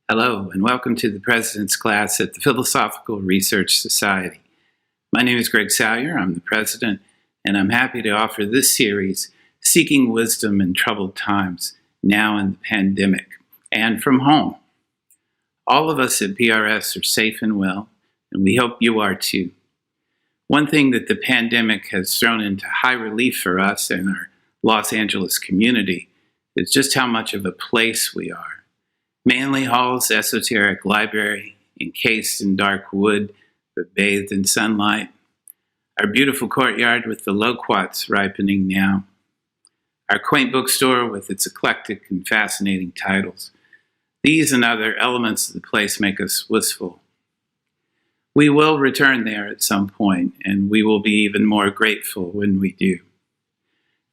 Hello, and welcome to the President's class at the Philosophical Research Society. My name is Greg Salyer. I'm the president, and I'm happy to offer this series, Seeking Wisdom in Troubled Times, now in the pandemic, and from home. All of us at PRS are safe and well, and we hope you are too. One thing that the pandemic has thrown into high relief for us and our Los Angeles community is just how much of a place we are. Manly Hall's esoteric library, encased in dark wood but bathed in sunlight. Our beautiful courtyard with the loquats ripening now. Our quaint bookstore with its eclectic and fascinating titles. These and other elements of the place make us wistful. We will return there at some point, and we will be even more grateful when we do.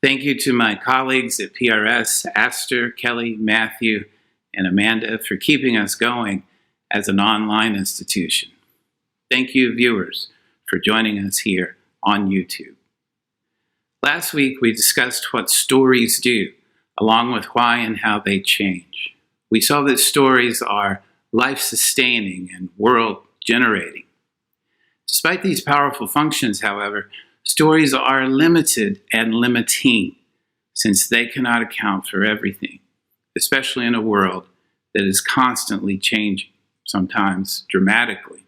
Thank you to my colleagues at PRS, Aster, Kelly, Matthew, and Amanda for keeping us going as an online institution. Thank you, viewers, for joining us here on YouTube. Last week, we discussed what stories do, along with why and how they change. We saw that stories are life-sustaining and world-generating. Despite these powerful functions, however, stories are limited and limiting, since they cannot account for everything, especially in a world that is constantly changing, sometimes dramatically.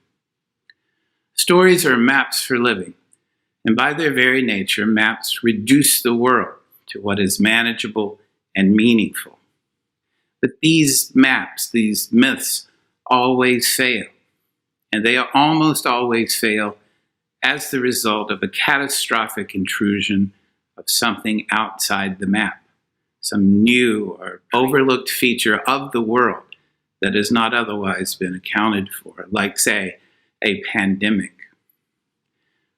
Stories are maps for living, and by their very nature, maps reduce the world to what is manageable and meaningful. But these maps, these myths, always fail, and they almost always fail as the result of a catastrophic intrusion of something outside the map. Some new or overlooked feature of the world that has not otherwise been accounted for, like, say, a pandemic.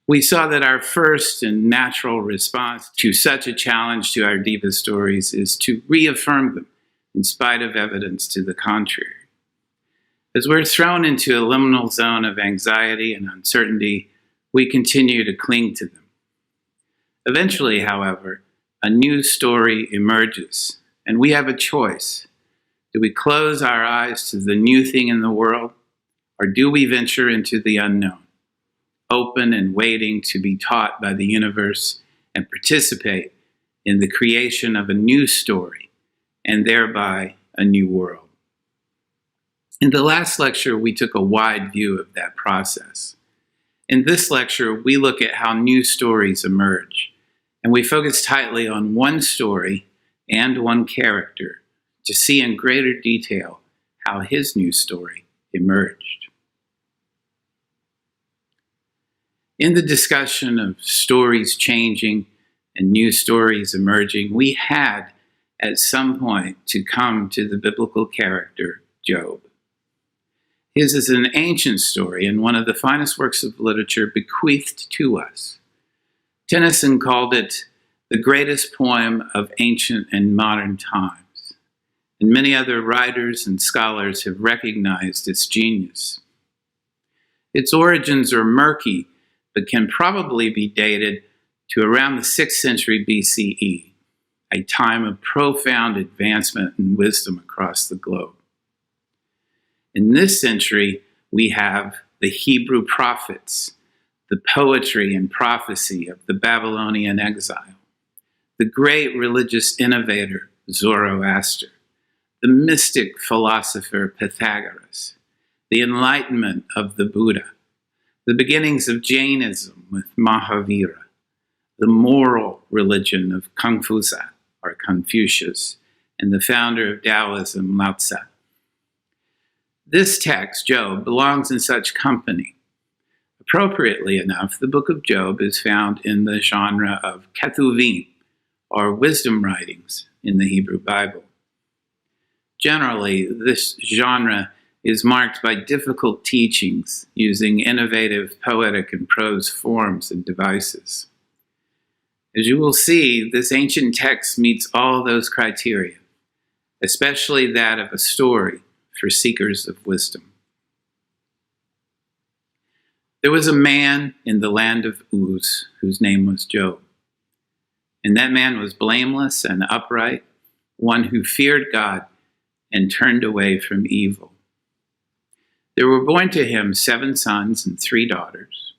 We saw that our first and natural response to such a challenge to our deepest stories is to reaffirm them in spite of evidence to the contrary. As we're thrown into a liminal zone of anxiety and uncertainty, we continue to cling to them. Eventually, however, a new story emerges, and we have a choice. Do we close our eyes to the new thing in the world, or do we venture into the unknown, open and waiting to be taught by the universe and participate in the creation of a new story, and thereby a new world? In the last lecture, we took a wide view of that process. In this lecture, we look at how new stories emerge, and we focus tightly on one story and one character to see in greater detail how his new story emerged. In the discussion of stories changing and new stories emerging, we had at some point to come to the biblical character Job. His is an ancient story and one of the finest works of literature bequeathed to us. Tennyson called it the greatest poem of ancient and modern times, and many other writers and scholars have recognized its genius. Its origins are murky, but can probably be dated to around the 6th century BCE, a time of profound advancement and wisdom across the globe. In this century, we have the Hebrew prophets, the poetry and prophecy of the Babylonian exile, the great religious innovator Zoroaster, the mystic philosopher Pythagoras, the enlightenment of the Buddha, the beginnings of Jainism with Mahavira, the moral religion of Confucius, or Confucius, and the founder of Taoism, Lao Tzu. This text, Job, belongs in such company. Appropriately enough, the book of Job is found in the genre of Ketuvim, or wisdom writings in the Hebrew Bible. Generally, this genre is marked by difficult teachings using innovative poetic and prose forms and devices. As you will see, this ancient text meets all those criteria, especially that of a story for seekers of wisdom. There was a man in the land of Uz whose name was Job. And that man was blameless and upright, one who feared God and turned away from evil. There were born to him 7 sons and 3 daughters.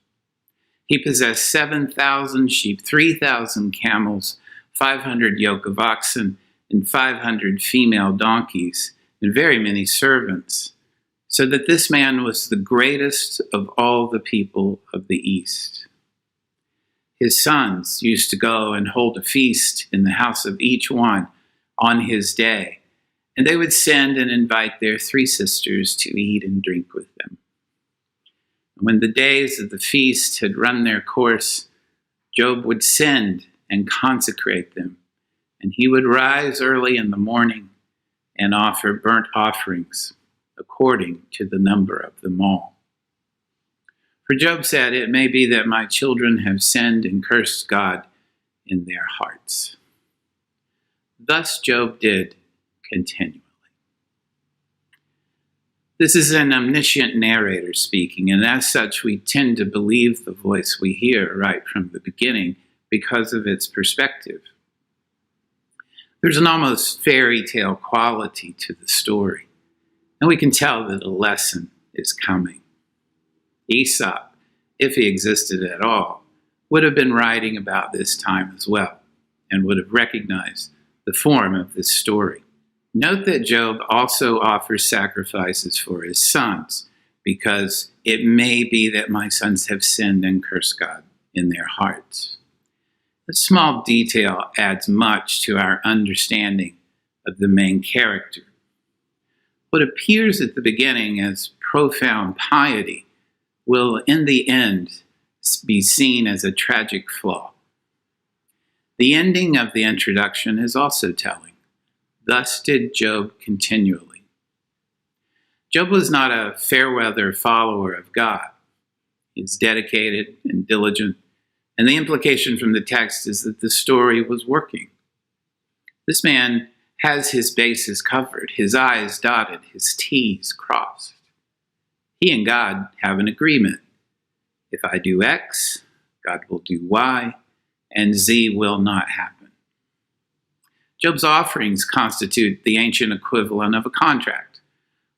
He possessed 7,000 sheep, 3,000 camels, 500 yoke of oxen, and 500 female donkeys, and very many servants, so that this man was the greatest of all the people of the East. His sons used to go and hold a feast in the house of each one on his day, and they would send and invite their 3 sisters to eat and drink with them. When the days of the feast had run their course, Job would send and consecrate them, and he would rise early in the morning and offer burnt offerings according to the number of them all. For Job said, "It may be that my children have sinned and cursed God in their hearts." Thus Job did continually. This is an omniscient narrator speaking, and as such, we tend to believe the voice we hear right from the beginning because of its perspective. There's an almost fairy tale quality to the story, and we can tell that a lesson is coming. Aesop, if he existed at all, would have been writing about this time as well, and would have recognized the form of this story. Note that Job also offers sacrifices for his sons, because it may be that my sons have sinned and cursed God in their hearts. A small detail adds much to our understanding of the main character. What appears at the beginning as profound piety will in the end be seen as a tragic flaw. The ending of the introduction is also telling. Thus did Job continually. Job was not a fair-weather follower of God. He is dedicated and diligent, and the implication from the text is that the story was working. This man has his bases covered, his I's dotted, his T's crossed. He and God have an agreement. If I do X, God will do Y, and Z will not happen. Job's offerings constitute the ancient equivalent of a contract,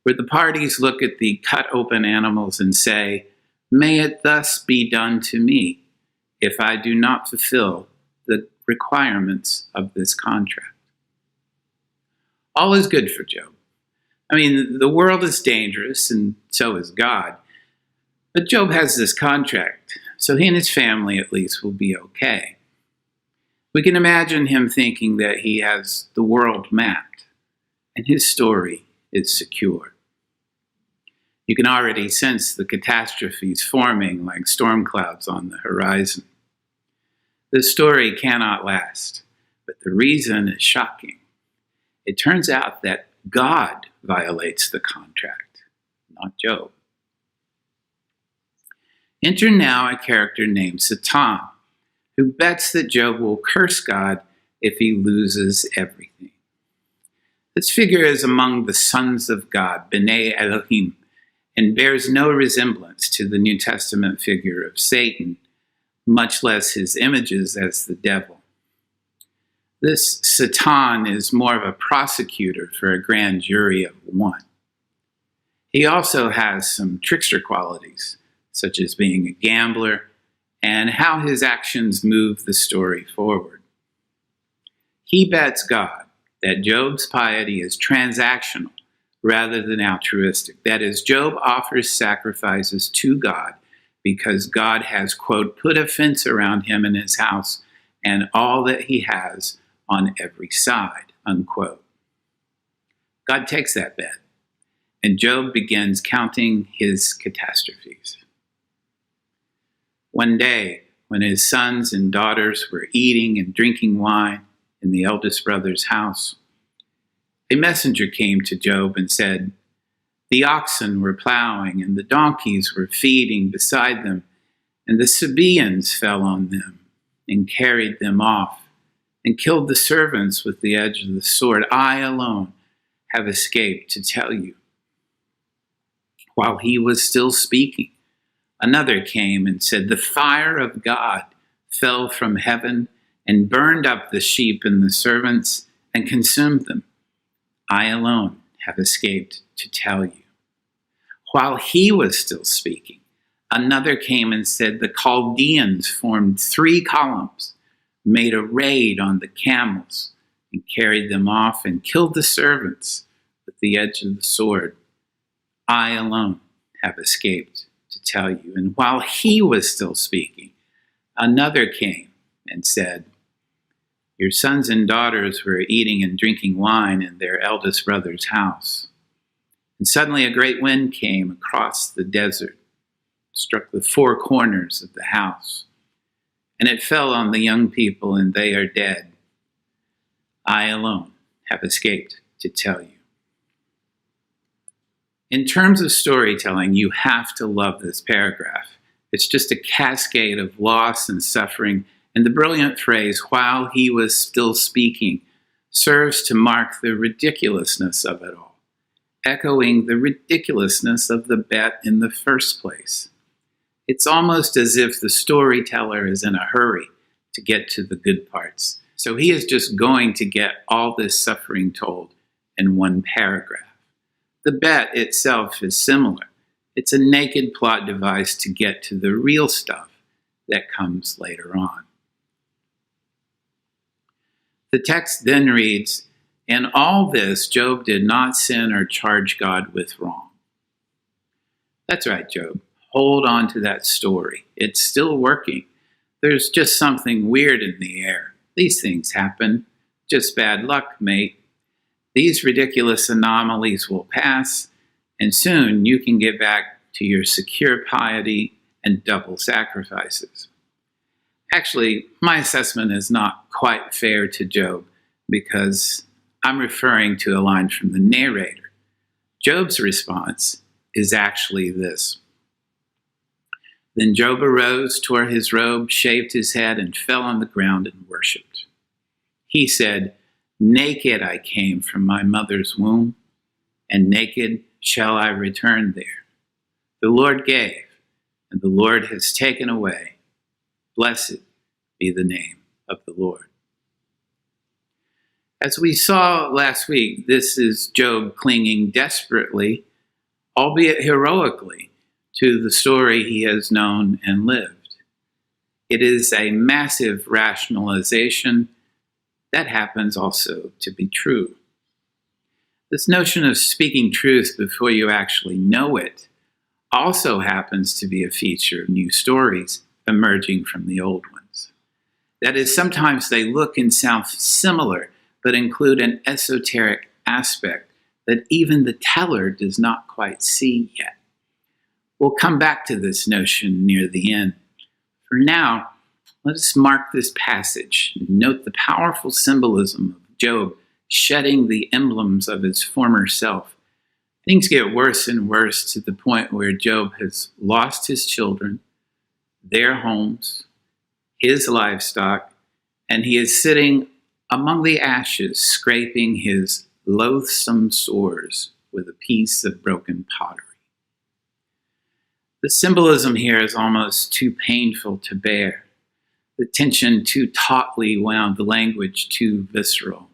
where the parties look at the cut-open animals and say, "May it thus be done to me if I do not fulfill the requirements of this contract." All is good for Job. I mean, the world is dangerous, and so is God. But Job has this contract, so he and his family at least will be okay. We can imagine him thinking that he has the world mapped, and his story is secure. You can already sense the catastrophes forming like storm clouds on the horizon. The story cannot last, but the reason is shocking. It turns out that God violates the contract, not Job. Enter now a character named Satan, who bets that Job will curse God if he loses everything. This figure is among the sons of God, B'nai Elohim, and bears no resemblance to the New Testament figure of Satan, much less his images as the devil. This Satan is more of a prosecutor for a grand jury of one. He also has some trickster qualities, such as being a gambler, and how his actions move the story forward. He bets God that Job's piety is transactional rather than altruistic. That is, Job offers sacrifices to God because God has, quote, put a fence around him and his house and all that he has on every side, unquote. God takes that bet, and Job begins counting his catastrophes. One day, when his sons and daughters were eating and drinking wine in the eldest brother's house, a messenger came to Job and said, "The oxen were plowing and the donkeys were feeding beside them, and the Sabaeans fell on them and carried them off and killed the servants with the edge of the sword. I alone have escaped to tell you." While he was still speaking, another came and said, "The fire of God fell from heaven and burned up the sheep and the servants and consumed them. I alone have escaped to tell you." While he was still speaking, another came and said, the Chaldeans formed 3 columns, made a raid on the camels, and carried them off and killed the servants with the edge of the sword. I alone have escaped to tell you. And while he was still speaking, another came and said, your sons and daughters were eating and drinking wine in their eldest brother's house. And suddenly a great wind came across the desert, struck the 4 corners of the house, and it fell on the young people, and they are dead. I alone have escaped to tell you. In terms of storytelling, you have to love this paragraph. It's just a cascade of loss and suffering, and the brilliant phrase, while he was still speaking, serves to mark the ridiculousness of it all, echoing the ridiculousness of the bet in the first place. It's almost as if the storyteller is in a hurry to get to the good parts. So he is just going to get all this suffering told in one paragraph. The bet itself is similar. It's a naked plot device to get to the real stuff that comes later on. The text then reads, in all this, Job did not sin or charge God with wrong. That's right, Job. Hold on to that story. It's still working. There's just something weird in the air. These things happen. Just bad luck, mate. These ridiculous anomalies will pass, and soon you can get back to your secure piety and double sacrifices. Actually, my assessment is not quite fair to Job because I'm referring to a line from the narrator. Job's response is actually this. Then Job arose, tore his robe, shaved his head, and fell on the ground and worshipped. He said, naked I came from my mother's womb, and naked shall I return there. The Lord gave, and the Lord has taken away. Blessed be the name of the Lord. As we saw last week, this is Job clinging desperately, albeit heroically, to the story he has known and lived. It is a massive rationalization that happens also to be true. This notion of speaking truth before you actually know it also happens to be a feature of new stories emerging from the old ones. That is, sometimes they look and sound similar, but include an esoteric aspect that even the teller does not quite see yet. We'll come back to this notion near the end. For now, let us mark this passage and note the powerful symbolism of Job shedding the emblems of his former self. Things get worse and worse to the point where Job has lost his children, their homes, his livestock, and he is sitting among the ashes, scraping his loathsome sores with a piece of broken pottery. The symbolism here is almost too painful to bear. The tension too tautly wound, the language too visceral.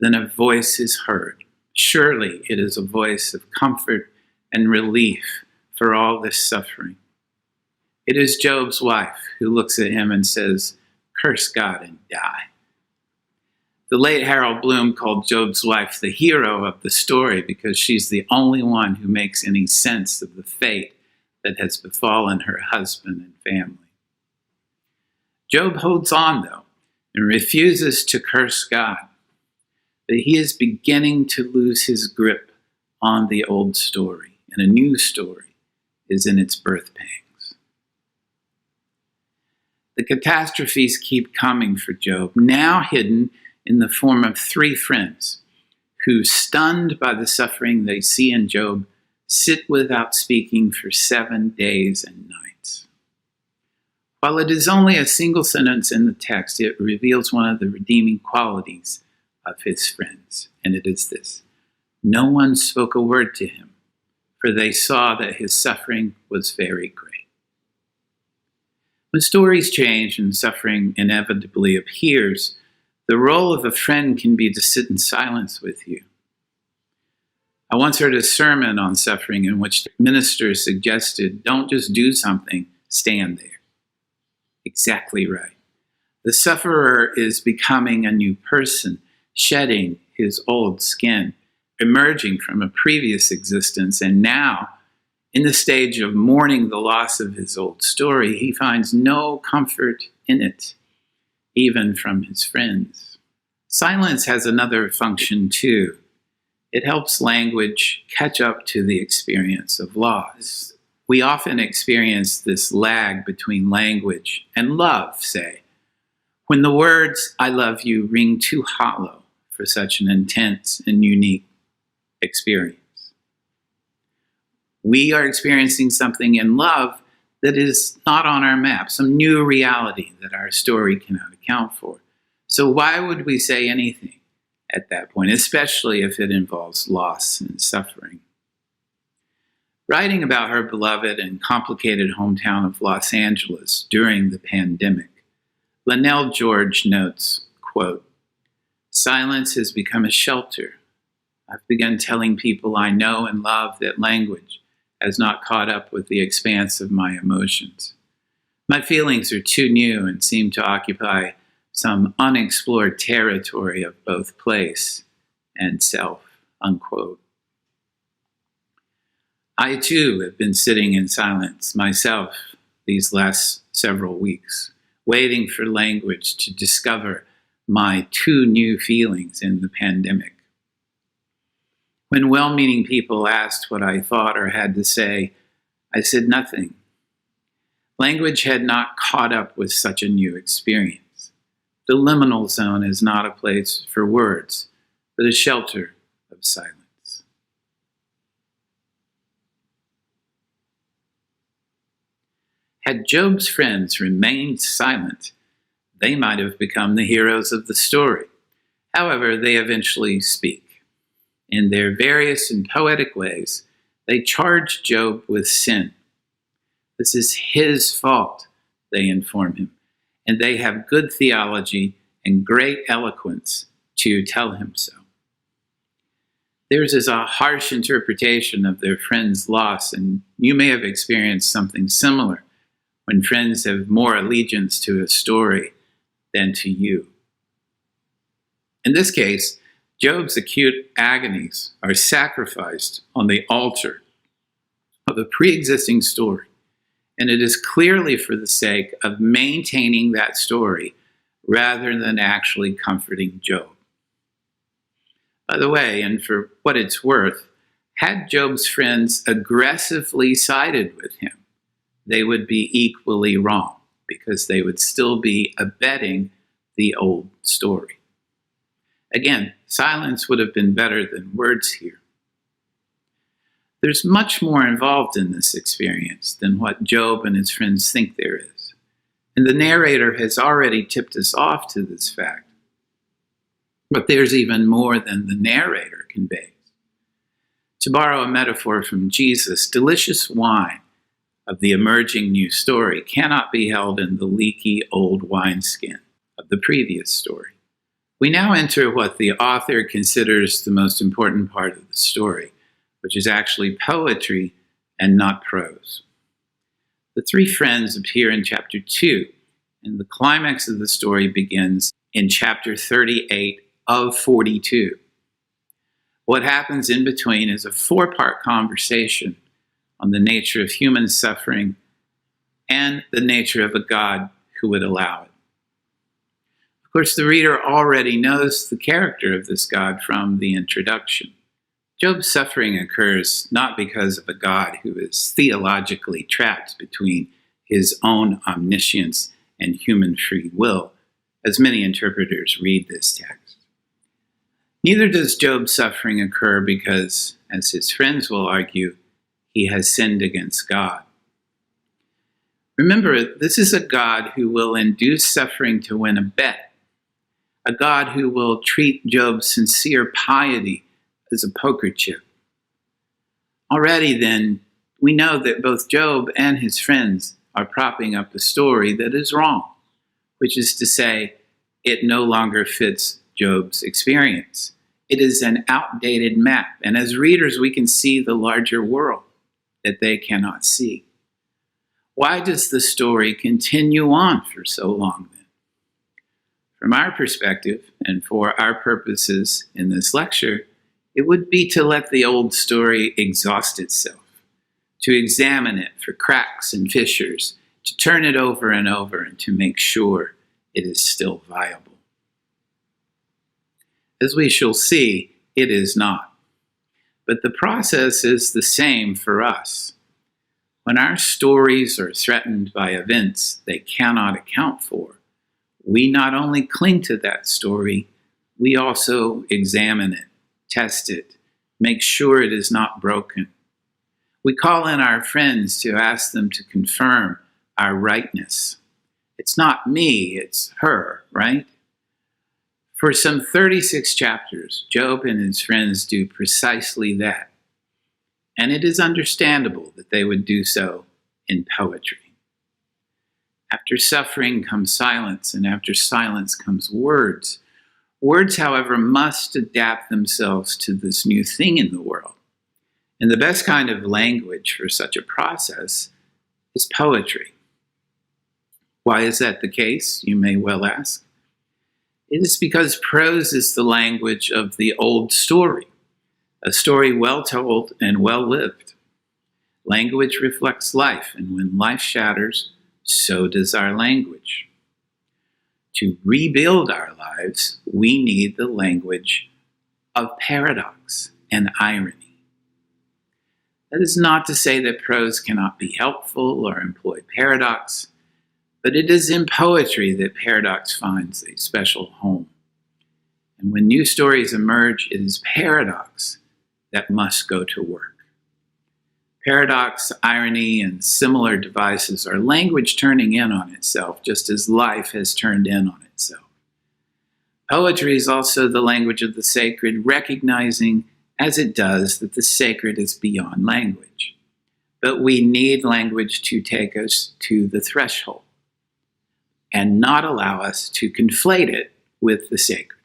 Then a voice is heard. Surely it is a voice of comfort and relief for all this suffering. It is Job's wife who looks at him and says, "Curse God and die." The late Harold Bloom called Job's wife the hero of the story because she's the only one who makes any sense of the fate that has befallen her husband and family. Job holds on, though, and refuses to curse God. But he is beginning to lose his grip on the old story, and a new story is in its birth pangs. The catastrophes keep coming for Job, now hidden in the form of 3 friends who, stunned by the suffering they see in Job, sit without speaking for 7 days and nights. While it is only a single sentence in the text, it reveals one of the redeeming qualities of his friends, and it is this: no one spoke a word to him, for they saw that his suffering was very great. When stories change and suffering inevitably appears, the role of a friend can be to sit in silence with you. I once heard a sermon on suffering in which the minister suggested, don't just do something, stand there. Exactly right. The sufferer is becoming a new person, shedding his old skin, emerging from a previous existence, and now, in the stage of mourning the loss of his old story, he finds no comfort in it, even from his friends. Silence has another function too. It helps language catch up to the experience of loss. We often experience this lag between language and love, say, when the words, I love you, ring too hollow for such an intense and unique experience. We are experiencing something in love that is not on our map, some new reality that our story cannot account for. So why would we say anything at that point, especially if it involves loss and suffering? Writing about her beloved and complicated hometown of Los Angeles during the pandemic, Linnell George notes, quote, silence has become a shelter. I've begun telling people I know and love that language has not caught up with the expanse of my emotions. My feelings are too new and seem to occupy some unexplored territory of both place and self, unquote. I too have been sitting in silence myself these last several weeks, waiting for language to discover my two new feelings in the pandemic. When well-meaning people asked what I thought or had to say, I said nothing. Language had not caught up with such a new experience. The liminal zone is not a place for words, but a shelter of silence. Had Job's friends remained silent, they might have become the heroes of the story. However, they eventually speak. In their various and poetic ways, they charge Job with sin. This is his fault, they inform him, and they have good theology and great eloquence to tell him so. Theirs is a harsh interpretation of their friend's loss, and you may have experienced something similar when friends have more allegiance to a story than to you. In this case, Job's acute agonies are sacrificed on the altar of a pre-existing story, and it is clearly for the sake of maintaining that story rather than actually comforting Job. By the way, and for what it's worth, had Job's friends aggressively sided with him, they would be equally wrong because they would still be abetting the old story. Again, silence would have been better than words here. There's much more involved in this experience than what Job and his friends think there is. And the narrator has already tipped us off to this fact. But there's even more than the narrator conveys. To borrow a metaphor from Jesus, delicious wine of the emerging new story cannot be held in the leaky old wineskin of the previous story. We now enter what the author considers the most important part of the story, which is actually poetry and not prose. The three friends appear in chapter 2, and the climax of the story begins in chapter 38 of 42. What happens in between is a 4-part conversation on the nature of human suffering and the nature of a God who would allow it. Of course, the reader already knows the character of this God from the introduction. Job's suffering occurs not because of a God who is theologically trapped between his own omniscience and human free will, as many interpreters read this text. Neither does Job's suffering occur because, as his friends will argue, he has sinned against God. Remember, this is a God who will induce suffering to win a bet, a God who will treat Job's sincere piety as a poker chip. Already then, we know that both Job and his friends are propping up a story that is wrong, which is to say, it no longer fits Job's experience. it is an outdated map, and as readers, we can see the larger world that they cannot see. Why does the story continue on for so long then? From our perspective, and for our purposes in this lecture, it would be to let the old story exhaust itself, to examine it for cracks and fissures, to turn it over and over and to make sure it is still viable. As we shall see, it is not. But the process is the same for us. When our stories are threatened by events they cannot account for, we not only cling to that story, we also examine it, test it, make sure it is not broken. We call in our friends to ask them to confirm our rightness. It's not me, it's her, right? For some 36 chapters, Job and his friends do precisely that. And it is understandable that they would do so in poetry. After suffering comes silence, and after silence comes words. Words, however, must adapt themselves to this new thing in the world. And the best kind of language for such a process is poetry. Why is that the case, you may well ask? It is because prose is the language of the old story, a story well told and well lived. Language reflects life, and when life shatters, so does our language. To rebuild our lives, we need the language of paradox and irony. That is not to say that prose cannot be helpful or employ paradox, but it is in poetry that paradox finds a special home. And when new stories emerge, it is paradox that must go to work. Paradox, irony, and similar devices are language turning in on itself, just as life has turned in on itself. Poetry is also the language of the sacred, recognizing, as it does, that the sacred is beyond language. But we need language to take us to the threshold and not allow us to conflate it with the sacred.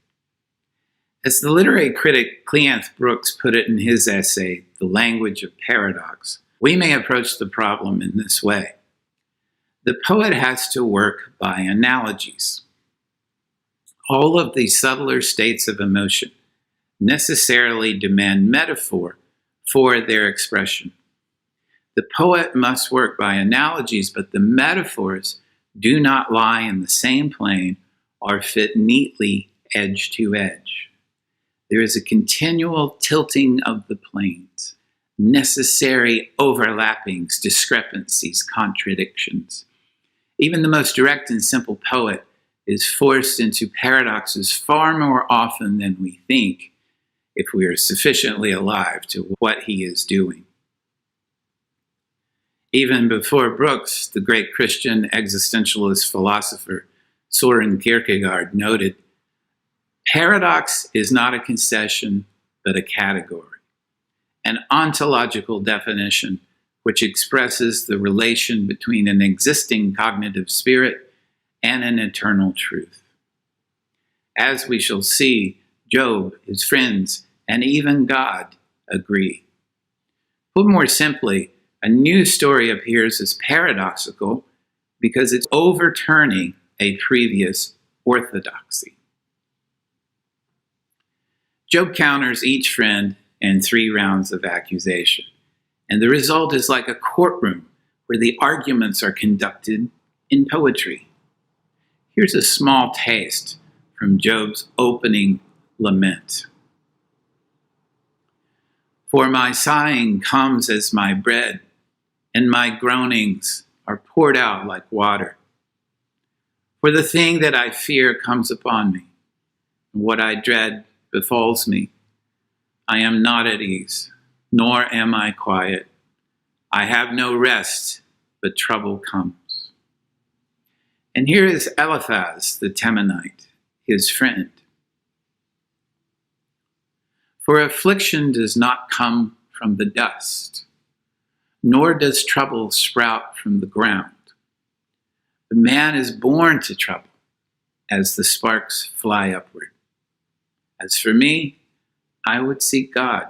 As the literary critic Cleanth Brooks put it in his essay, The Language of Paradox, we may approach the problem in this way. The poet has to work by analogies. All of the subtler states of emotion necessarily demand metaphor for their expression. The poet must work by analogies, but the metaphors do not lie in the same plane or fit neatly edge to edge. There is a continual tilting of the planes, necessary overlappings, discrepancies, contradictions. Even the most direct and simple poet is forced into paradoxes far more often than we think, if we are sufficiently alive to what he is doing. Even before Brooks, the great Christian existentialist philosopher Søren Kierkegaard noted, paradox is not a concession, but a category, an ontological definition which expresses the relation between an existing cognitive spirit and an eternal truth. As we shall see, Job, his friends, and even God agree. Put more simply, a new story appears as paradoxical because it's overturning a previous orthodoxy. Job counters each friend in 3 rounds of accusation, and the result is like a courtroom where the arguments are conducted in poetry. Here's a small taste from Job's opening lament. For my sighing comes as my bread, and my groanings are poured out like water. For the thing that I fear comes upon me, and what I dread befalls me. I am not at ease, nor am I quiet. I have no rest, but trouble comes. And here is Eliphaz the Temanite, his friend. For affliction does not come from the dust, nor does trouble sprout from the ground. The man is born to trouble, as the sparks fly upward. As for me, I would seek God,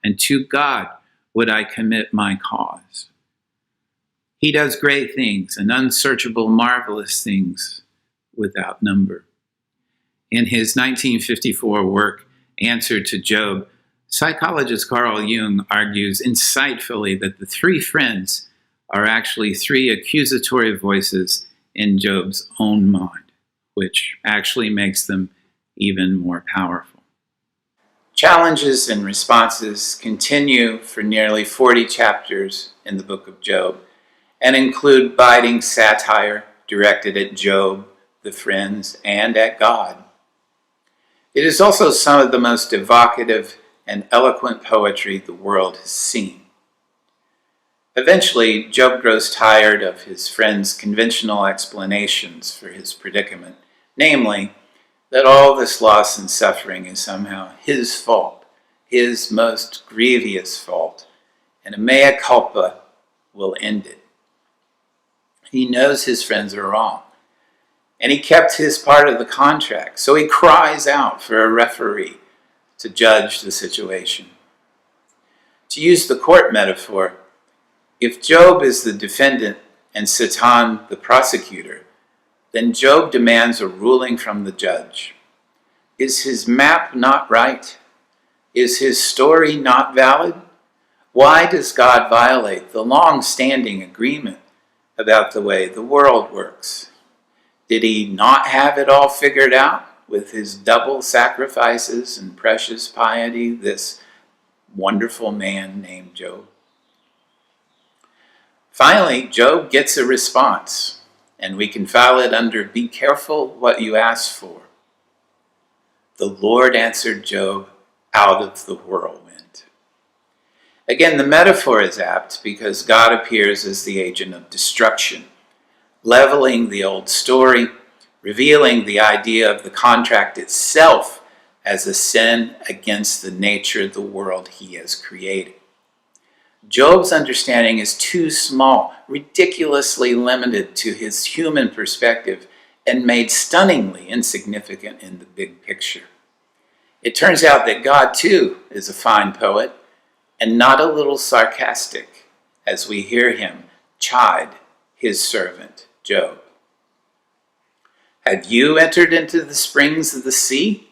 and to God would I commit my cause. He does great things and unsearchable, marvelous things without number. In his 1954 work, Answer to Job, psychologist Carl Jung argues insightfully that the three friends are actually three accusatory voices in Job's own mind, which actually makes them even more powerful. Challenges and responses continue for nearly 40 chapters in the book of Job and include biting satire directed at Job, the friends, and at God. It is also some of the most evocative and eloquent poetry the world has seen. Eventually, Job grows tired of his friends' conventional explanations for his predicament, namely, that all this loss and suffering is somehow his fault, his most grievous fault, and a mea culpa will end it. He knows his friends are wrong, and he kept his part of the contract, so he cries out for a referee to judge the situation. To use the court metaphor, if Job is the defendant and Satan the prosecutor, then Job demands a ruling from the judge. Is his map not right? Is his story not valid? Why does God violate the long-standing agreement about the way the world works? Did he not have it all figured out with his double sacrifices and precious piety, this wonderful man named Job? Finally, Job gets a response, and we can file it under "Be careful what you ask for." The Lord answered Job out of the whirlwind. Again, the metaphor is apt because God appears as the agent of destruction, leveling the old story, revealing the idea of the contract itself as a sin against the nature of the world he has created. Job's understanding is too small, ridiculously limited to his human perspective, and made stunningly insignificant in the big picture. It turns out that God, too, is a fine poet, and not a little sarcastic, as we hear him chide his servant Job. Have you entered into the springs of the sea,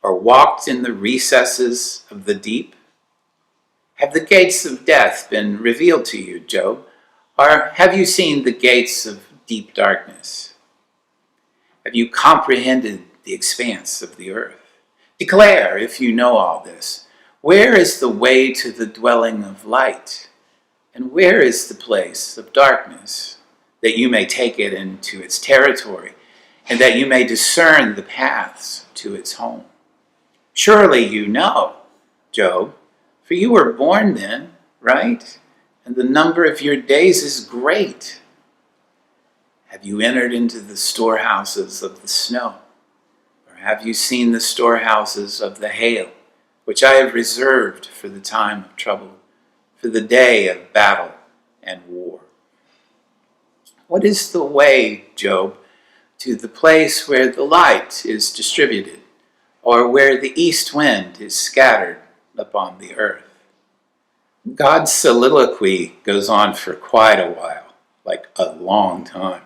or walked in the recesses of the deep? Have the gates of death been revealed to you, Job, or have you seen the gates of deep darkness? Have you comprehended the expanse of the earth? Declare, if you know all this, where is the way to the dwelling of light? And where is the place of darkness, that you may take it into its territory, and that you may discern the paths to its home? Surely you know, Job, for you were born then, right? And the number of your days is great. Have you entered into the storehouses of the snow? Or have you seen the storehouses of the hail, which I have reserved for the time of trouble, for the day of battle and war? What is the way, Job, to the place where the light is distributed, or where the east wind is scattered upon the earth? God's soliloquy goes on for quite a while, like a long time.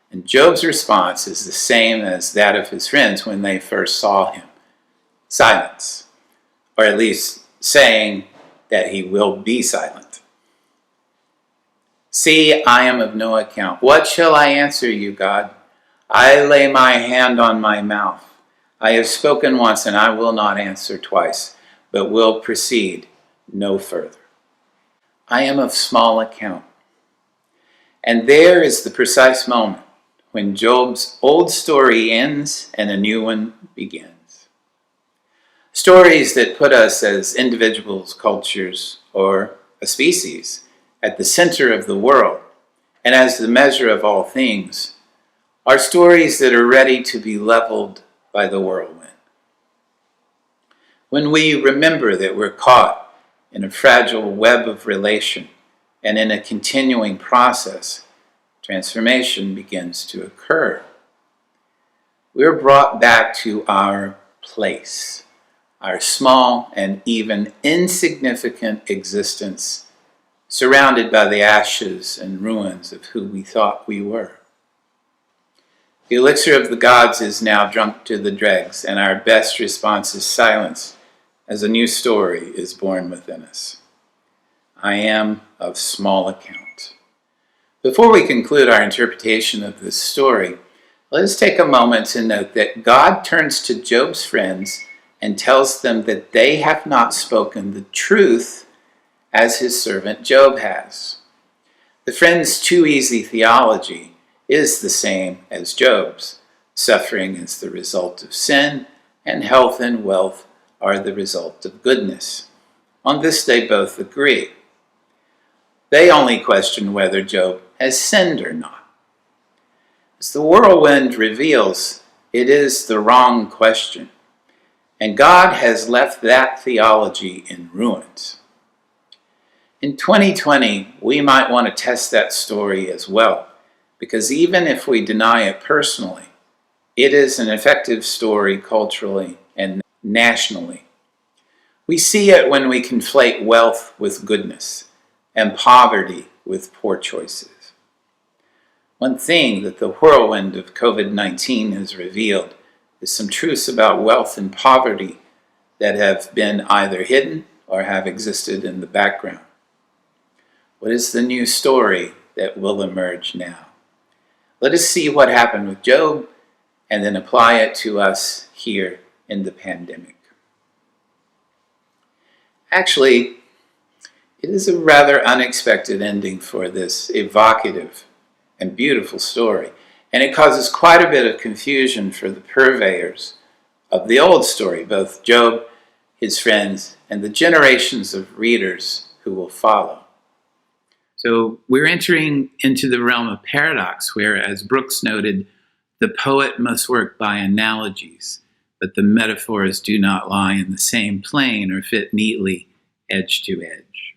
And Job's response is the same as that of his friends when they first saw him. Silence, or at least saying that he will be silent. See, I am of no account. What shall I answer you, God? I lay my hand on my mouth. I have spoken once, and I will not answer twice, but will proceed no further. I am of small account. And there is the precise moment when Job's old story ends and a new one begins. Stories that put us as individuals, cultures, or a species at the center of the world and as the measure of all things are stories that are ready to be leveled by the whirlwind. When we remember that we're caught in a fragile web of relation and in a continuing process, transformation begins to occur. We're brought back to our place, our small and even insignificant existence, surrounded by the ashes and ruins of who we thought we were. The elixir of the gods is now drunk to the dregs, and our best response is silence as a new story is born within us. I am of small account. Before we conclude our interpretation of this story, let us take a moment to note that God turns to Job's friends and tells them that they have not spoken the truth as his servant Job has. The friends' too easy theology is the same as Job's. Suffering is the result of sin, and health and wealth are the result of goodness. On this they both agree. They only question whether Job has sinned or not. As the whirlwind reveals, it is the wrong question, and God has left that theology in ruins. In 2020, we might want to test that story as well, because even if we deny it personally, it is an effective story culturally and nationally. We see it when we conflate wealth with goodness and poverty with poor choices. One thing that the whirlwind of COVID-19 has revealed is some truths about wealth and poverty that have been either hidden or have existed in the background. What is the new story that will emerge now? Let us see what happened with Job and then apply it to us here in the pandemic. Actually, it is a rather unexpected ending for this evocative and beautiful story, and it causes quite a bit of confusion for the purveyors of the old story, both Job, his friends, and the generations of readers who will follow. So we're entering into the realm of paradox, where, as Brooks noted, the poet must work by analogies, but the metaphors do not lie in the same plane or fit neatly edge to edge.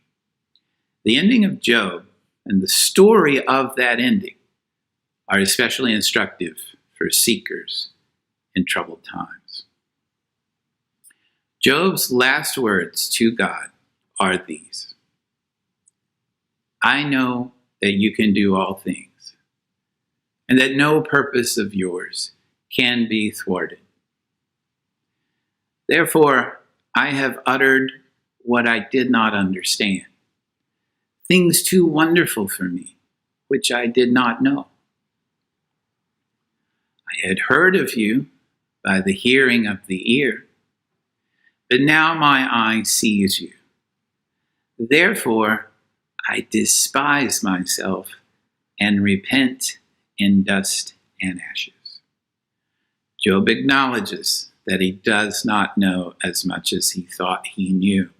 The ending of Job and the story of that ending are especially instructive for seekers in troubled times. Job's last words to God are these: I know that you can do all things, and that no purpose of yours can be thwarted. Therefore, I have uttered what I did not understand, things too wonderful for me, which I did not know. I had heard of you by the hearing of the ear, but now my eye sees you. Therefore, I despise myself and repent in dust and ashes. Job acknowledges that he does not know as much as he thought he knew,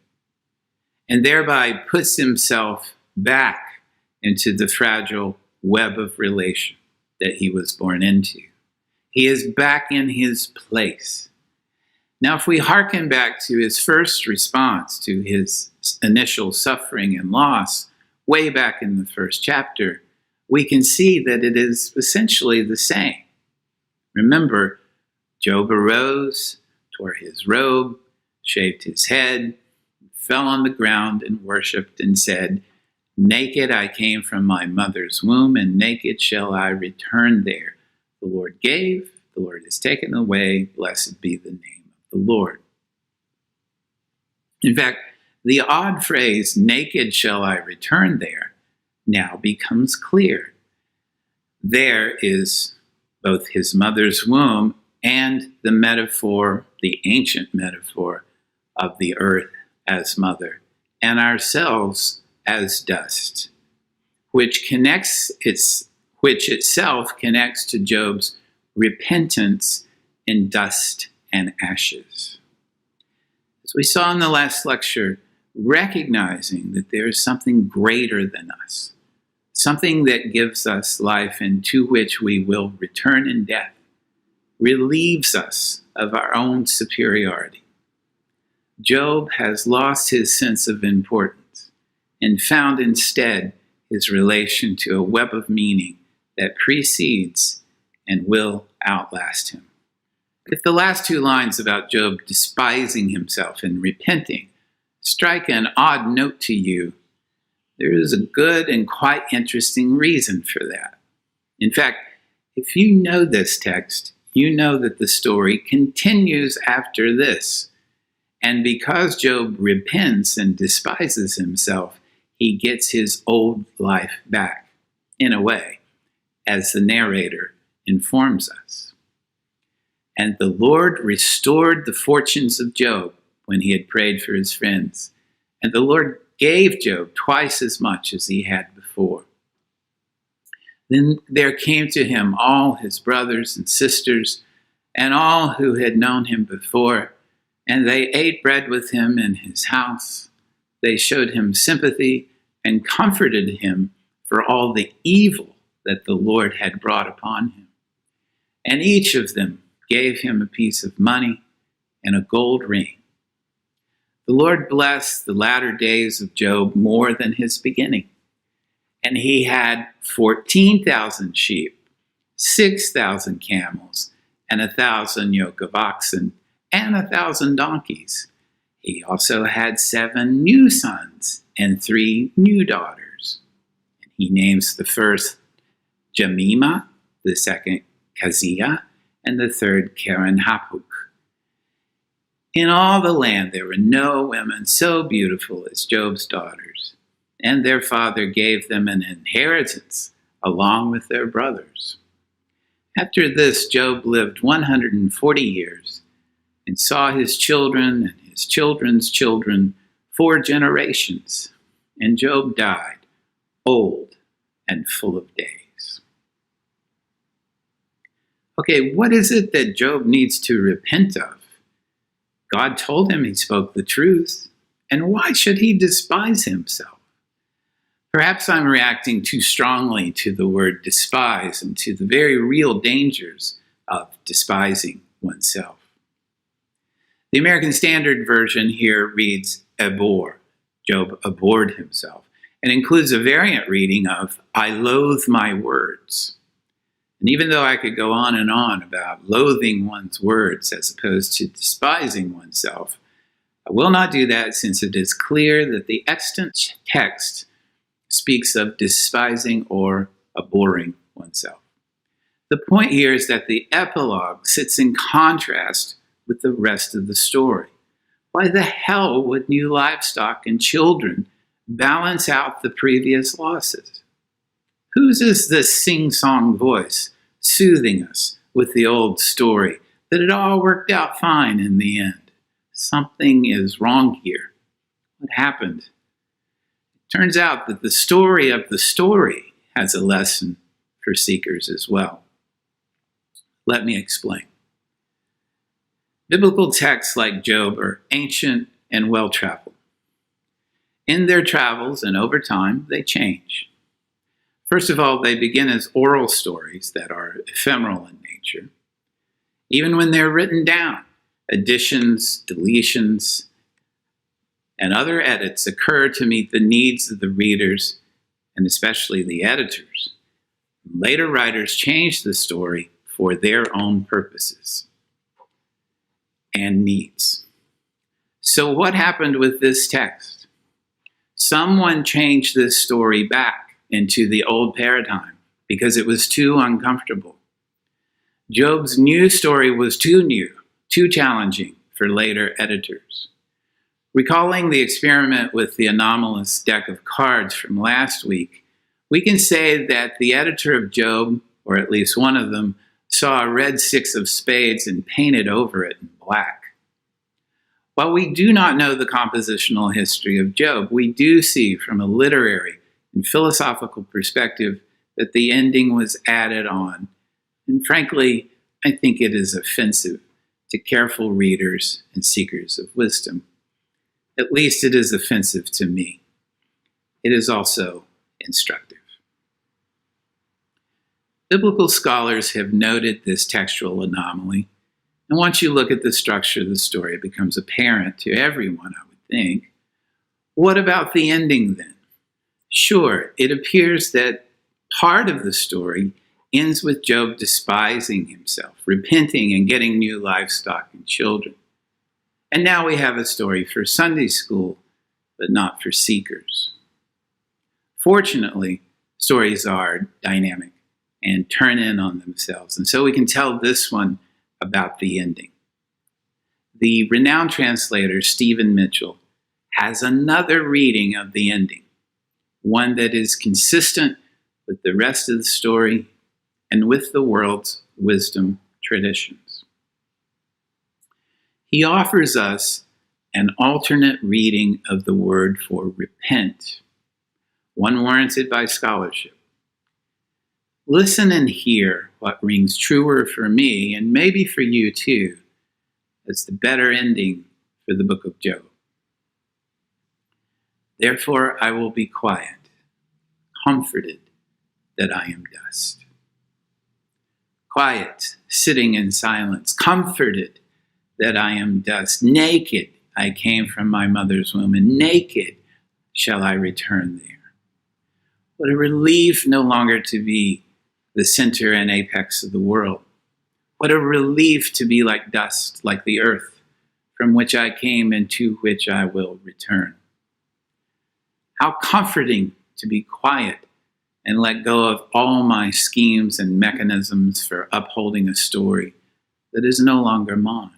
and thereby puts himself back into the fragile web of relation that he was born into. He is back in his place. Now, if we hearken back to his first response to his initial suffering and loss, way back in the first chapter, we can see that it is essentially the same. Remember, Job arose, tore his robe, shaved his head, fell on the ground and worshipped and said, naked I came from my mother's womb, and naked shall I return there. The Lord gave, the Lord has taken away, blessed be the name of the Lord. In fact, the odd phrase, naked shall I return there, now becomes clear. There is both his mother's womb and the metaphor, the ancient metaphor of the earth as mother, and ourselves as dust, which itself connects to Job's repentance in dust and ashes. As we saw in the last lecture, recognizing that there is something greater than us, something that gives us life and to which we will return in death, relieves us of our own superiority. Job has lost his sense of importance and found instead his relation to a web of meaning that precedes and will outlast him. If the last two lines about Job despising himself and repenting strike an odd note to you, there is a good and quite interesting reason for that. In fact, if you know this text, you know that the story continues after this. And because Job repents and despises himself, he gets his old life back, in a way, as the narrator informs us. And the Lord restored the fortunes of Job when he had prayed for his friends. And the Lord gave Job twice as much as he had before. Then there came to him all his brothers and sisters, and all who had known him before, and they ate bread with him in his house. They showed him sympathy and comforted him for all the evil that the Lord had brought upon him. And each of them gave him a piece of money and a gold ring. The Lord blessed the latter days of Job more than his beginning. And he had 14,000 sheep, 6,000 camels, and 1,000 yoke of oxen, and 1,000 donkeys. He also had 7 new sons and 3 new daughters. And he names the first Jemimah, the second Keziah, and the third Keren-Hapuk. In all the land there were no women so beautiful as Job's daughters, and their father gave them an inheritance along with their brothers. After this, Job lived 140 years and saw his children and his children's children 4 generations, and Job died old and full of days. Okay, what is it that Job needs to repent of? God told him he spoke the truth, and why should he despise himself? Perhaps I'm reacting too strongly to the word despise and to the very real dangers of despising oneself. The American Standard Version here reads abhor. Job abhorred himself, and includes a variant reading of I loathe my words. And even though I could go on and on about loathing one's words as opposed to despising oneself, I will not do that since it is clear that the extant text speaks of despising or abhorring oneself. The point here is that the epilogue sits in contrast with the rest of the story. Why the hell would new livestock and children balance out the previous losses? Whose is this sing-song voice soothing us with the old story that it all worked out fine in the end? Something is wrong here. What happened? It turns out that the story of the story has a lesson for seekers as well. Let me explain. Biblical texts like Job are ancient and well-traveled. In their travels and over time, they change. First of all, they begin as oral stories that are ephemeral in nature. Even when they're written down, additions, deletions, and other edits occur to meet the needs of the readers and especially the editors. Later writers change the story for their own purposes and needs. So what happened with this text? Someone changed this story back into the old paradigm because it was too uncomfortable. Job's new story was too new, too challenging for later editors. Recalling the experiment with the anomalous deck of cards from last week, we can say that the editor of Job, or at least one of them, saw a red 6 of spades and painted over it in black. While we do not know the compositional history of Job, we do see from a literary and philosophical perspective that the ending was added on. And frankly, I think it is offensive to careful readers and seekers of wisdom. At least it is offensive to me. It is also instructive. Biblical scholars have noted this textual anomaly, and once you look at the structure of the story, it becomes apparent to everyone, I would think. What about the ending then? Sure, it appears that part of the story ends with Job despising himself, repenting, and getting new livestock and children. And now we have a story for Sunday school, but not for seekers. Fortunately, stories are dynamic and turn in on themselves, and so we can tell this one about the ending. The renowned translator Stephen Mitchell has another reading of the ending, one that is consistent with the rest of the story and with the world's wisdom traditions. He offers us an alternate reading of the word for repent, one warranted by scholarship. Listen and hear what rings truer for me, and maybe for you too, as the better ending for the book of Job. Therefore I will be quiet, comforted that I am dust. Quiet, sitting in silence, comforted that I am dust. Naked I came from my mother's womb, and naked shall I return there. What a relief no longer to be the center and apex of the world. What a relief to be like dust, like the earth, from which I came and to which I will return. How comforting to be quiet and let go of all my schemes and mechanisms for upholding a story that is no longer mine.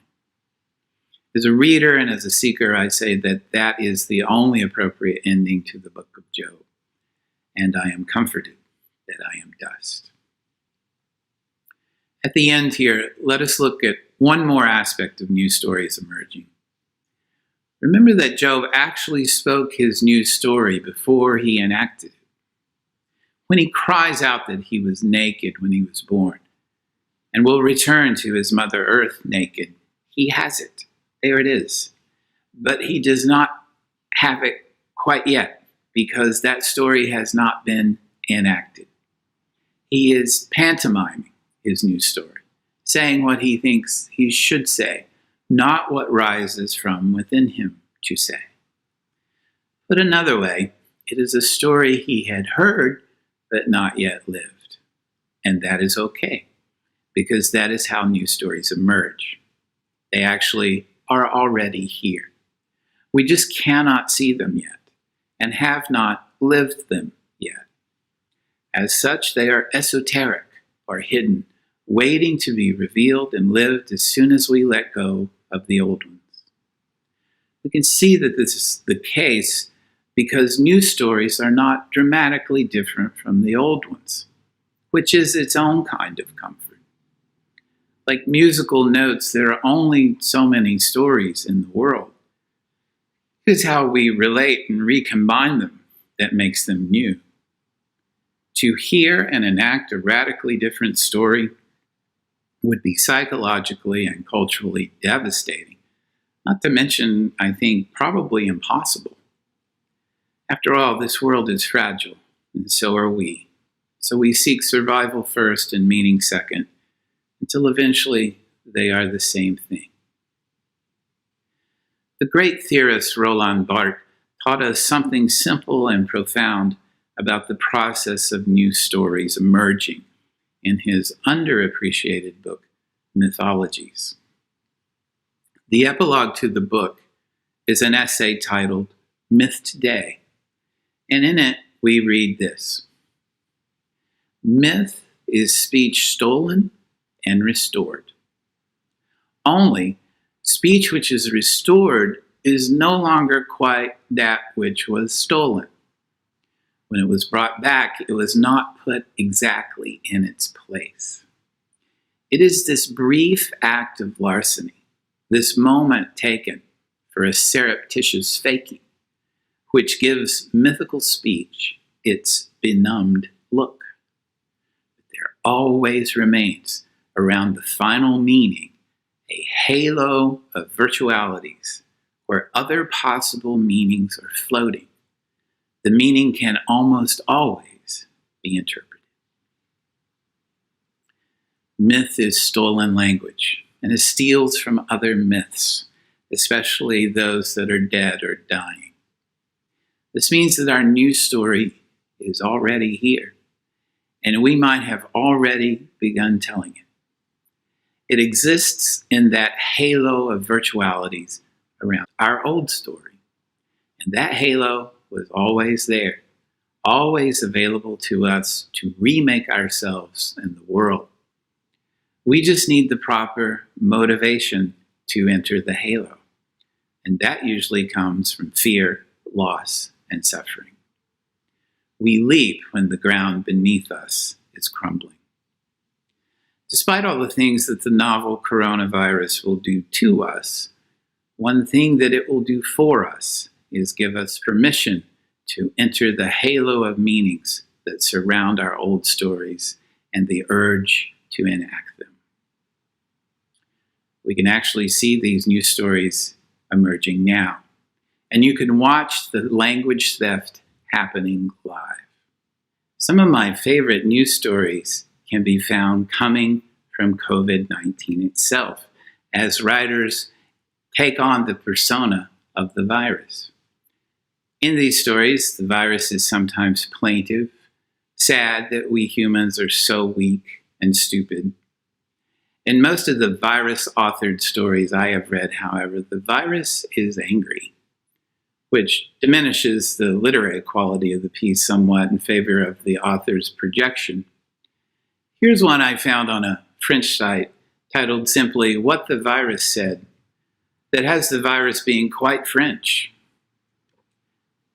As a reader and as a seeker, I say that that is the only appropriate ending to the book of Job, and I am comforted that I am dust. At the end here, let us look at one more aspect of new stories emerging. Remember that Job actually spoke his new story before he enacted it. When he cries out that he was naked when he was born and will return to his mother earth naked, he has it. There it is. But he does not have it quite yet because that story has not been enacted. He is pantomiming his new story, saying what he thinks he should say, not what rises from within him to say. Put another way, it is a story he had heard but not yet lived. And that is okay, because that is how new stories emerge. They actually are already here. We just cannot see them yet and have not lived them yet. As such, they are esoteric or hidden, waiting to be revealed and lived as soon as we let go of the old ones. We can see that this is the case because new stories are not dramatically different from the old ones, which is its own kind of comfort. Like musical notes, there are only so many stories in the world. It is how we relate and recombine them that makes them new. To hear and enact a radically different story would be psychologically and culturally devastating, not to mention, I think, probably impossible. After all, this world is fragile, and so are we. So we seek survival first and meaning second, until eventually they are the same thing. The great theorist Roland Barthes taught us something simple and profound about the process of new stories emerging in his underappreciated book, Mythologies. The epilogue to the book is an essay titled Myth Today, and in it we read this: Myth is speech stolen and restored. Only speech which is restored is no longer quite that which was stolen. When it was brought back, it was not put exactly in its place. It is this brief act of larceny, this moment taken for a surreptitious faking, which gives mythical speech its benumbed look. But there always remains around the final meaning a halo of virtualities where other possible meanings are floating. The meaning can almost always be interpreted. Myth is stolen language, and it steals from other myths, especially those that are dead or dying. This means that our new story is already here, and we might have already begun telling it. It exists in that halo of virtualities around our old story. And that halo was always there, always available to us to remake ourselves and the world. We just need the proper motivation to enter the halo. And that usually comes from fear, loss, and suffering. We leap when the ground beneath us is crumbling. Despite all the things that the novel coronavirus will do to us, one thing that it will do for us is give us permission to enter the halo of meanings that surround our old stories and the urge to enact them. We can actually see these new stories emerging now, and you can watch the language theft happening live. Some of my favorite news stories can be found coming from COVID-19 itself, as writers take on the persona of the virus. In these stories, the virus is sometimes plaintive, sad that we humans are so weak and stupid. In most of the virus-authored stories I have read, however, the virus is angry, which diminishes the literary quality of the piece somewhat in favor of the author's projection. Here's one I found on a French site titled simply, "What the Virus Said," that has the virus being quite French.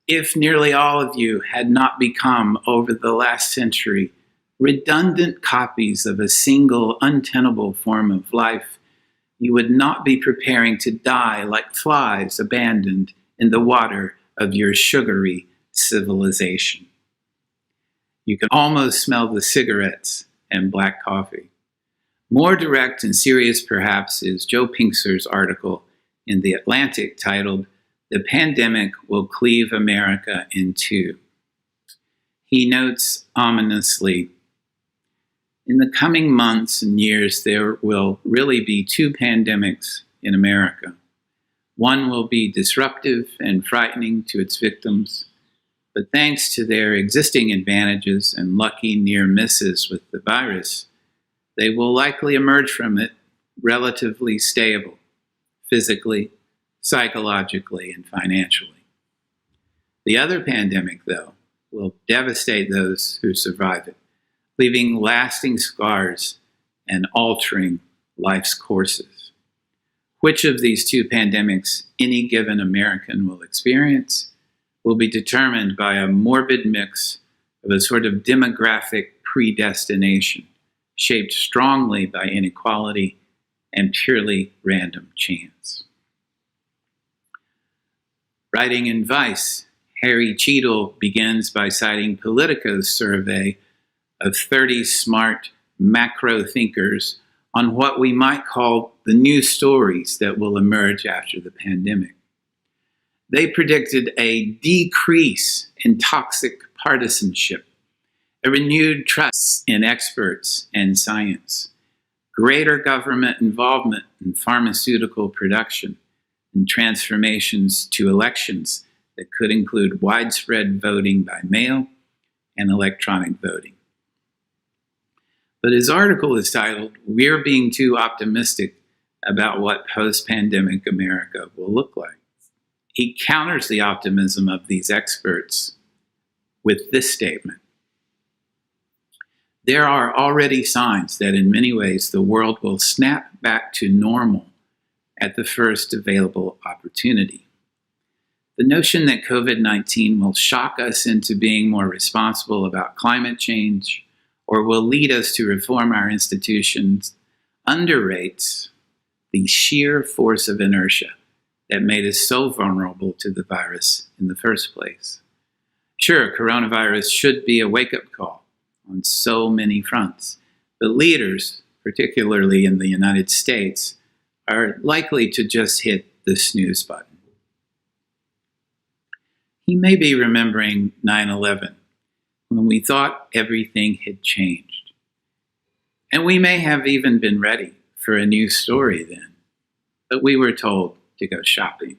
If nearly all of you had not become, over the last century, redundant copies of a single untenable form of life, you would not be preparing to die like flies abandoned in the water of your sugary civilization. You can almost smell the cigarettes and black coffee. More direct and serious, perhaps, is Joe Pinxer's article in The Atlantic titled, "The Pandemic Will Cleave America in Two." He notes ominously, "In the coming months and years, there will really be two pandemics in America. One will be disruptive and frightening to its victims, but thanks to their existing advantages and lucky near misses with the virus, they will likely emerge from it relatively stable, physically, psychologically, and financially. The other pandemic, though, will devastate those who survive it, leaving lasting scars and altering life's courses. Which of these two pandemics any given American will experience will be determined by a morbid mix of a sort of demographic predestination, shaped strongly by inequality and purely random chance." Writing in Vice, Harry Cheadle begins by citing Politico's survey of 30 smart macro thinkers on what we might call the new stories that will emerge after the pandemic. They predicted a decrease in toxic partisanship, a renewed trust in experts and science, greater government involvement in pharmaceutical production, and transformations to elections that could include widespread voting by mail and electronic voting. But his article is titled, "We're Being Too Optimistic About What Post-Pandemic America Will Look Like." He counters the optimism of these experts with this statement: "There are already signs that in many ways the world will snap back to normal at the first available opportunity. The notion that COVID-19 will shock us into being more responsible about climate change or will lead us to reform our institutions underrates the sheer force of inertia that made us so vulnerable to the virus in the first place. Sure, coronavirus should be a wake-up call on so many fronts, but leaders, particularly in the United States, are likely to just hit the snooze button." He may be remembering 9/11, when we thought everything had changed. And we may have even been ready for a new story then, but we were told to go shopping.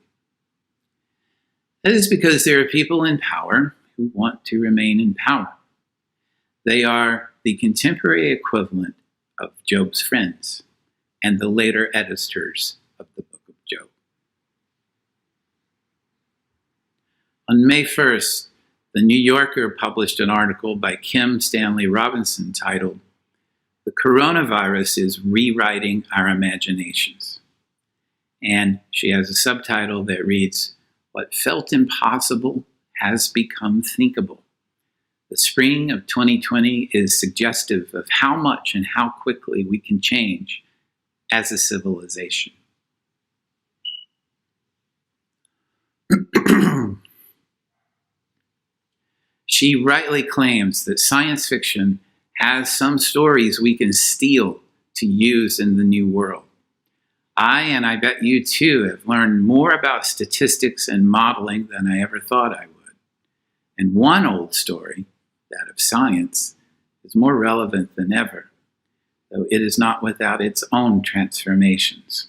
That is because there are people in power who want to remain in power. They are the contemporary equivalent of Job's friends and the later editors of the Book of Job. On May 1st, the New Yorker published an article by Kim Stanley Robinson titled, "The Coronavirus is Rewriting Our Imaginations." And she has a subtitle that reads, "What felt impossible has become thinkable." The spring of 2020 is suggestive of how much and how quickly we can change as a civilization. She rightly claims that science fiction has some stories we can steal to use in the new world. And I bet you too, have learned more about statistics and modeling than I ever thought I would. And one old story, that of science, is more relevant than ever, though it is not without its own transformations.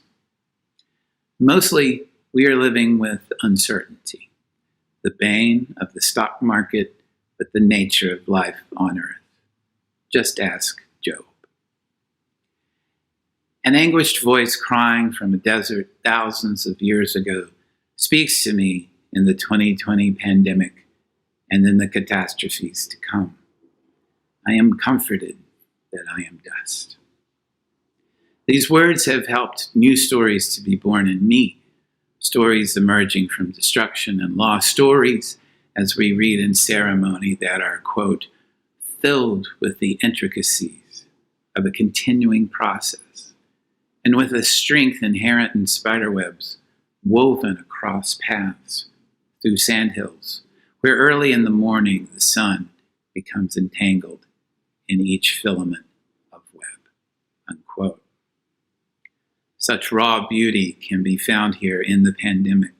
Mostly, we are living with uncertainty, the bane of the stock market, but the nature of life on earth. Just ask Job. An anguished voice crying from a desert thousands of years ago speaks to me in the 2020 pandemic and in the catastrophes to come. I am comforted that I am dust. These words have helped new stories to be born in me, stories emerging from destruction and loss, stories, as we read in ceremony, that are, quote, filled with the intricacies of a continuing process and with a strength inherent in spiderwebs woven across paths through sandhills, where early in the morning the sun becomes entangled in each filament of web, unquote. Such raw beauty can be found here in the pandemic,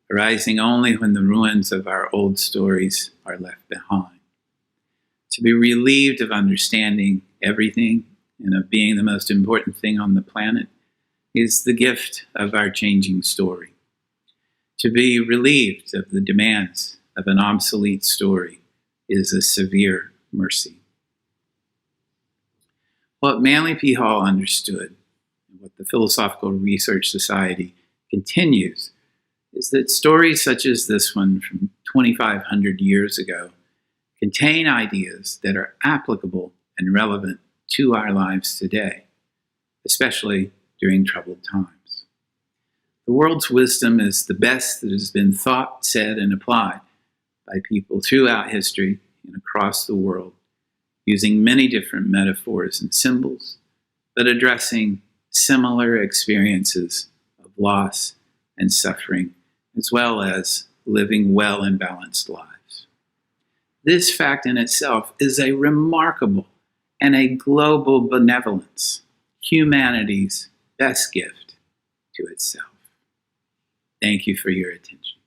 arising only when the ruins of our old stories are left behind. To be relieved of understanding everything and of being the most important thing on the planet is the gift of our changing story. To be relieved of the demands of an obsolete story is a severe mercy. What Manly P. Hall understood, and what the Philosophical Research Society continues, is that stories such as this one from 2,500 years ago contain ideas that are applicable and relevant to our lives today, especially during troubled times. The world's wisdom is the best that has been thought, said, and applied by people throughout history and across the world, using many different metaphors and symbols, but addressing similar experiences of loss and suffering, as well as living well and balanced lives. This fact in itself is a remarkable and a global benevolence, humanity's best gift to itself. Thank you for your attention.